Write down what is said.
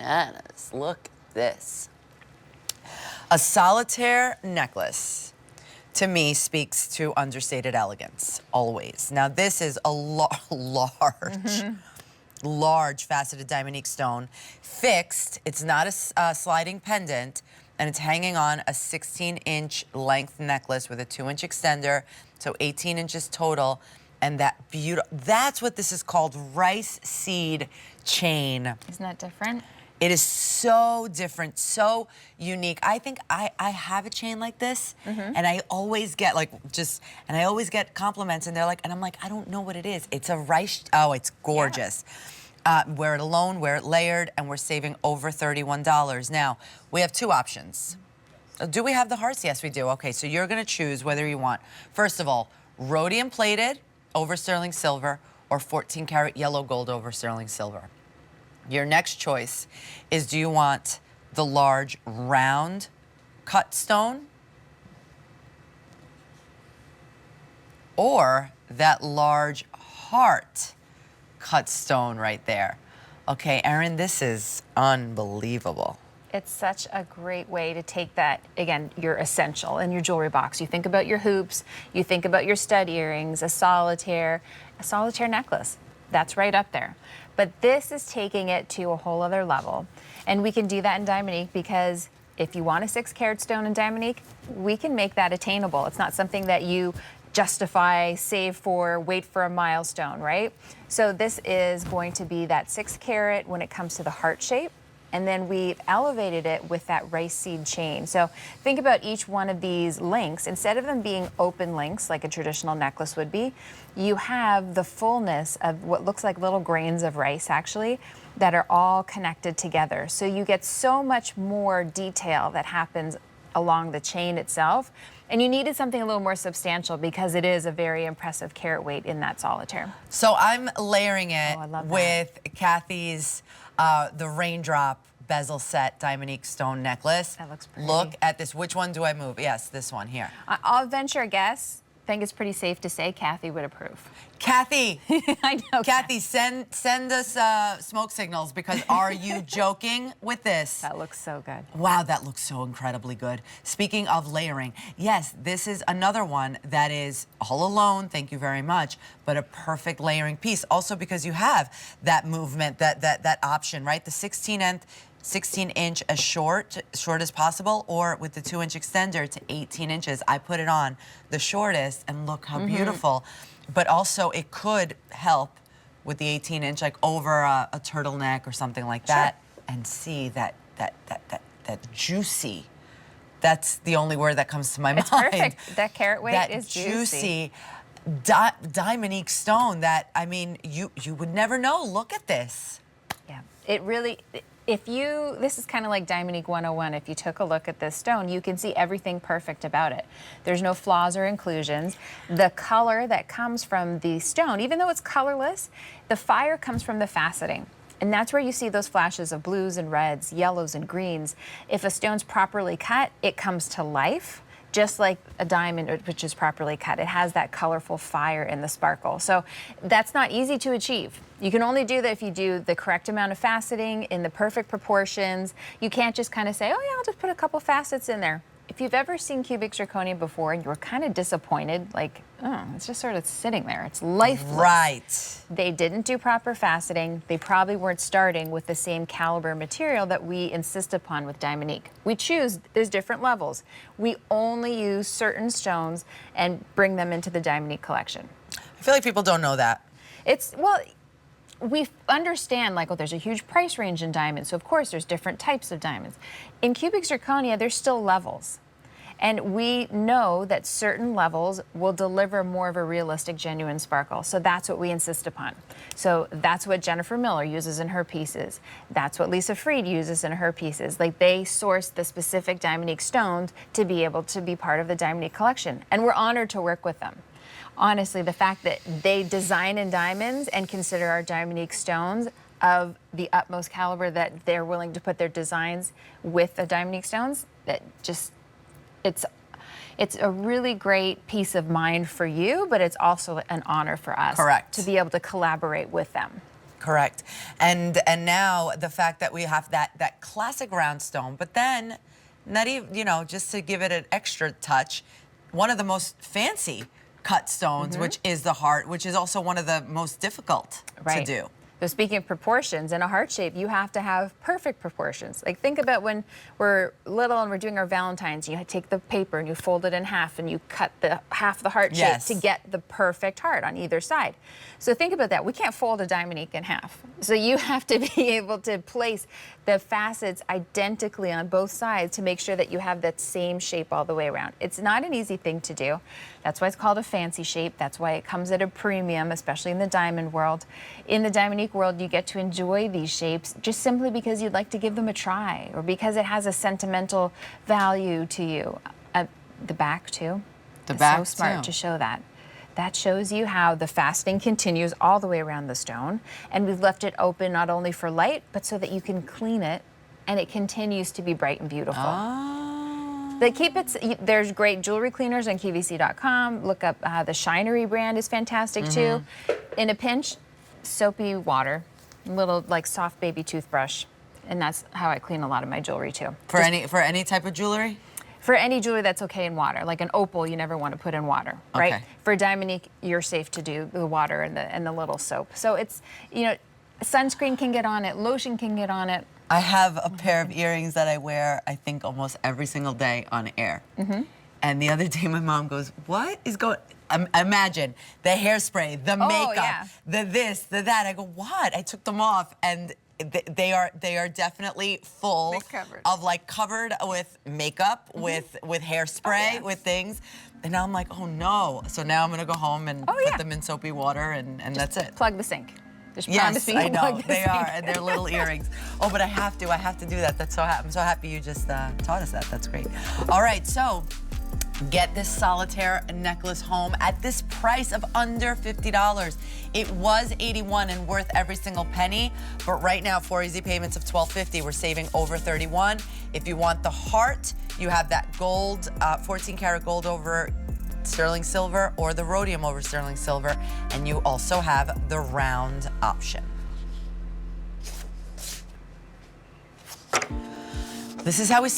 bananas. Look at this. A solitaire necklace, to me, speaks to understated elegance, always. Now, this is a large faceted Diamonique stone, fixed. It's not a sliding pendant, and it's hanging on a 16-inch length necklace with a 2-inch extender, so 18 inches total. And that that's what this is called, rice seed chain. Isn't that different? It is so different, so unique. I think I have a chain like this, and I always get and I always get compliments, and they're like, and I'm like, I don't know what it is. It's a rice, oh, it's gorgeous. Yeah. Wear it alone, wear it layered, and we're saving over $31. Now, we have two options. Do we have the hearts? Yes, we do. Okay, so you're gonna choose whether you want, first of all, rhodium plated over sterling silver, or 14 karat yellow gold over sterling silver. Your next choice is, do you want the large round cut stone or that large heart cut stone right there? Okay, Erin, this is unbelievable. It's such a great way to take that, again, your essential in your jewelry box. You think about your hoops, you think about your stud earrings, a solitaire necklace. That's right up there. But this is taking it to a whole other level. And we can do that in Diamonique because if you want a 6-carat stone in Diamonique, we can make that attainable. It's not something that you justify, save for, wait for a milestone, right? So this is going to be that 6-carat when it comes to the heart shape. And then we've elevated it with that rice seed chain. So think about each one of these links. Instead of them being open links like a traditional necklace would be, you have the fullness of what looks like little grains of rice actually that are all connected together. So you get so much more detail that happens along the chain itself. And you needed something a little more substantial because it is a very impressive carat weight in that solitaire. So I'm layering it with Kathy's the raindrop bezel set Diamonique stone necklace. That looks pretty. Look at this. Which one do I move? Yes, this one here. I'll venture a guess. I think it's pretty safe to say Kathy would approve. Kathy, I know. Kathy, send us smoke signals, because are you joking with this? That looks so good. Wow, that looks so incredibly good. Speaking of layering, yes, this is another one that is all alone, thank you very much, but a perfect layering piece. Also because you have that movement, that option, right? The 16-inch as short as possible, or with the 2-inch extender to 18 inches. I put it on the shortest, and look how beautiful. But also it could help with the 18-inch, like over a turtleneck or something like that. Sure. And see that juicy. That's the only word that comes to my mind. It's perfect. That carat weight is juicy. Diamonique stone that, I mean, you would never know. Look at this. Yeah, it really, this is kind of like Diamonique 101. If you took a look at this stone, you can see everything perfect about it. There's no flaws or inclusions. The color that comes from the stone, even though it's colorless, the fire comes from the faceting. And that's where you see those flashes of blues and reds, yellows and greens. If a stone's properly cut, it comes to life, just like a diamond, which is properly cut. It has that colorful fire in the sparkle. So that's not easy to achieve. You can only do that if you do the correct amount of faceting in the perfect proportions. You can't just kind of say, oh yeah, I'll just put a couple facets in there. If you've ever seen cubic zirconia before and you were kind of disappointed, like, oh, it's just sort of sitting there. It's lifeless. Right. They didn't do proper faceting. They probably weren't starting with the same caliber material that we insist upon with Diamonique. We choose, there's different levels. We only use certain stones and bring them into the Diamonique collection. I feel like people don't know that. Well, we understand, like, oh, there's a huge price range in diamonds, so of course there's different types of diamonds. In cubic zirconia, there's still levels. And we know that certain levels will deliver more of a realistic, genuine sparkle. So that's what we insist upon. So that's what Jennifer Miller uses in her pieces. That's what Lisa Freed uses in her pieces. Like, they source the specific Diamonique stones to be able to be part of the Diamonique collection. And we're honored to work with them. Honestly, the fact that they design in diamonds and consider our Diamonique stones of the utmost caliber, that they're willing to put their designs with the Diamonique stones, that just, it's a really great peace of mind for you, but it's also an honor for us. Correct. To be able to collaborate with them. Correct. And now the fact that we have that classic round stone, but then not even, you know, just to give it an extra touch, one of the most fancy cut stones, which is the heart, which is also one of the most difficult to do. So speaking of proportions, in a heart shape, you have to have perfect proportions. Like think about when we're little and we're doing our Valentines, you take the paper and you fold it in half and you cut the half the heart shape to get the perfect heart on either side. So think about that. We can't fold a Diamonique in half. So you have to be able to place the facets identically on both sides to make sure that you have that same shape all the way around. It's not an easy thing to do. That's why it's called a fancy shape. That's why it comes at a premium, especially in the diamond world. In the Diamonique world, you get to enjoy these shapes just simply because you'd like to give them a try or because it has a sentimental value to you. The back too. The back so smart to show that. That shows you how the faceting continues all the way around the stone. And we've left it open not only for light, but so that you can clean it and it continues to be bright and beautiful. They keep it, there's great jewelry cleaners on QVC.com. Look up the Shinery brand is fantastic too. In a pinch, soapy water, a little like soft baby toothbrush. And that's how I clean a lot of my jewelry too. For any type of jewelry? For any jewelry that's okay in water, like an opal, you never want to put in water, right? Okay. For Diamonique, you're safe to do the water and the little soap. So it's, you know, sunscreen can get on it, lotion can get on it. I have a pair of earrings that I wear, I think, almost every single day on air. And the other day, my mom goes, "What is going?" Imagine the hairspray, the makeup, the this, the that. I go, "What?" I took them off, and they are definitely full of like covered with makeup, with hairspray, with things. And now I'm like, oh no. So now I'm gonna go home and put them in soapy water and that's it. Plug the sink. Just Yes, I know, they sink. are, and they're little earrings. Oh, but I have to do that. That's I'm so happy you just taught us that. That's great. All right, so get this solitaire necklace home at this price of under $50. It was $81 and worth every single penny, but right now, 4 easy payments of $12.50, we're saving over $31. If you want the heart, you have that gold, 14 karat gold over sterling silver or the rhodium over sterling silver, and you also have the round option. This is how we start.